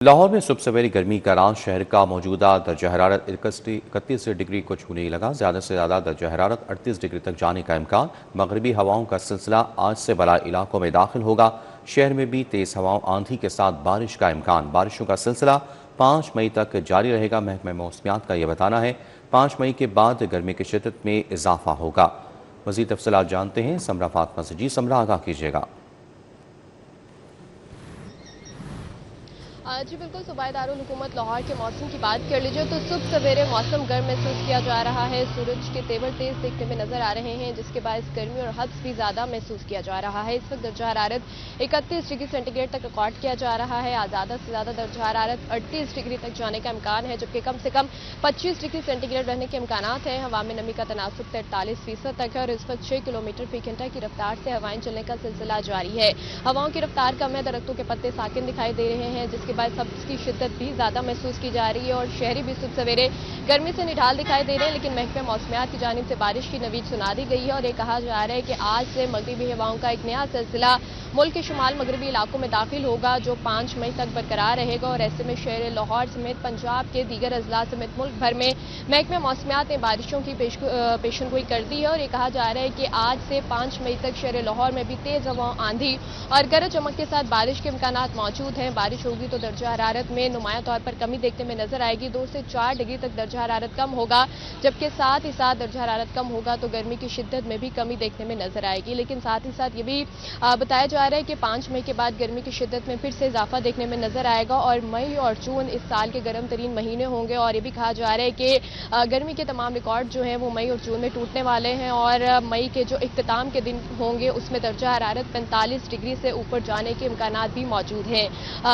लाहौर में सुबह सवेरे गर्मी का राज। शहर का मौजूदा दर्जा हरारत 31 डिग्री को छूने लगा। ज़्यादा से ज़्यादा दर्जा हरारत 38 डिग्री तक जाने का इम्कान। मगरबी हवाओं का सिलसिला आज से बड़ा इलाकों में दाखिल होगा। शहर में भी तेज़ हवाओं आंधी के साथ बारिश का इम्कान। बारिशों का सिलसिला 5 मई तक जारी रहेगा। महकमा मौसमियात का यह बताना है 5 मई के बाद गर्मी की शिद्दत में इजाफा होगा। मज़ीद तफसीलात जानते हैं समरा फातमा से। जी समरा, आगाह कीजिएगा। जी बिल्कुल, सूबाई दारुल हुकूमत लाहौर के मौसम की बात कर लीजिए तो सुबह सवेरे मौसम गर्म महसूस किया जा रहा है। सूरज के तेवर तेज देखने में नजर आ रहे हैं, जिसके बायस गर्मी और हब्स भी ज्यादा महसूस किया जा रहा है। इस वक्त दर्जा हरारत 31 डिग्री सेंटीग्रेड तक रिकॉर्ड किया जा रहा है। ज़्यादा से ज्यादा दर्जा हरारत 38 डिग्री तक जाने का इम्कान है, जबकि कम से कम 25 डिग्री सेंटीग्रेड रहने के इम्कान हैं। हवा में नमी का तनासुब 43% तक है और इस वक्त 6 किलोमीटर फी घंटा की रफ्तार से हवाएं चलने का सिलसिला जारी है। हवाओं की रफ्तार कम है, दरख्तों के पत्ते साकिन दिखाई दे रहे हैं, जिसके बाद हब्स की शिद्दत भी ज्यादा महसूस की जा रही है और शहरी भी सुबह सवेरे गर्मी से निढाल दिखाई दे रहे हैं। लेकिन महकमा मौसमियात की जानिब से बारिश की नवीद सुना दी गई है और ये कहा जा रहा है कि आज से मगरबी हवाओं का एक नया सिलसिला मुल्क के शुमाल मगरबी इलाकों में दाखिल होगा, जो 5 मई तक बरकरार रहेगा। और ऐसे में शहर लाहौर समेत पंजाब के दीगर अजला समेत मुल्क भर में महकमा मौसमियात ने बारिशों की पेशनगोई कर दी है और ये कहा जा रहा है कि आज से 5 मई तक शहर लाहौर में भी तेज हवाओं, आंधी और गरज चमक के साथ बारिश के इम्कान मौजूद हैं। बारिश होगी तो दर्जा हरारत में नुमाया तौर पर कमी देखने में नजर आएगी। 2 से 4 डिग्री तक दर्जा हरारत कम होगा, जबकि साथ ही साथ दर्जा हरारत कम होगा तो गर्मी की शिद्दत में भी कमी देखने में नजर आएगी। लेकिन साथ ही साथ ये भी बताया जा रहा है कि 5 मई के बाद गर्मी की शिद्दत में फिर से इजाफा देखने में नजर आएगा और मई और जून इस साल के गर्म तरीन महीने होंगे। और ये भी कहा जा रहा है कि गर्मी के तमाम रिकॉर्ड जो हैं वो मई और जून में टूटने वाले हैं और मई के जो इख्तिताम के दिन होंगे उसमें दर्जा हरारत 45 डिग्री से ऊपर जाने के इम्कान भी मौजूद हैं।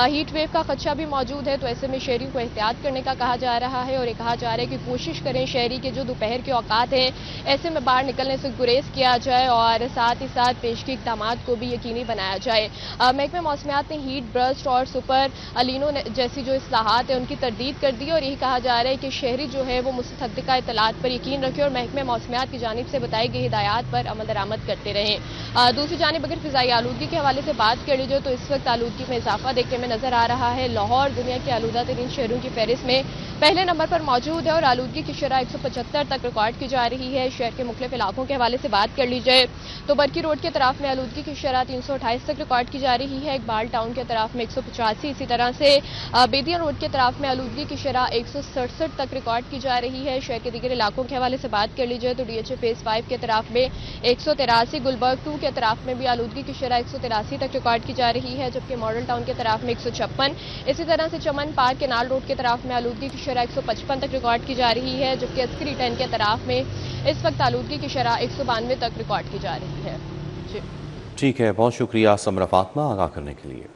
हीट वेव का खदशा भी मौजूद है, तो ऐसे में शहरी को एहतियात करने का कहा जा रहा है और ये कहा जा रहा है कि कोशिश करें शहरी के जो दोपहर के औकात हैं ऐसे में बाहर निकलने से गुरेज किया जाए और साथ ही साथ पेशगी इक़दाम को भी यकीनी बनाया जाए। महकमा मौसमियात ने हीट ब्रस्ट और सुपर अलीनो जैसी जो इस्लाहात है उनकी तरदीद कर दी और यही कहा जा रहा है कि शहरी जो है वो मुस्तहक़्क़ा इत्तलात पर यकीन रखे और महकमा मौसमियात की जानिब से बताई गई हिदायत पर अमल दरामद करते रहें। दूसरी जानिब अगर फिजाई आलूदगी के हवाले से बात कर लीजिए तो इस वक्त आलूदगी में इजाफा देखने में नजर आ रहा है। लाहौर दुनिया के आलूदा तरीन शहरों की फहरिस्त में पहले नंबर पर मौजूद है और आलूदगी की शरह 175 तक रिकॉर्ड की जा रही है। शहर के मुख्तलिफ इलाकों के हवाले से बात कर ली जाए तो बरकी रोड के तरफ में आलूदगी की शरह 328 तक रिकॉर्ड की जा रही है। इकबाल टाउन के तरफ में 185, इसी तरह से बेदिया रोड के तरफ में आलूदगी की शरह 167 तक रिकॉर्ड की जा रही है। शहर के दीगर इलाकों के हवाले से बात कर ली जाए तो DHA फेज 5 के तरफ में 183, गुलबर्ग 2 के तरफ में भी आलूदगी की शरह 183 तक रिकॉर्ड की जा रही है, जबकि मॉडल टाउन के तरफ में 156, इसी तरह से चमन पार्क केनाल रोड के तरफ में आलूदगी की शरह 155 तक रिकॉर्ड की जा रही है, जबकि अस्करी 10 के तरफ में इस वक्त आलूदगी की शरह 192 तक रिकॉर्ड की जा रही है। जी ठीक है, बहुत शुक्रिया समरा फातमा आगाह करने के लिए।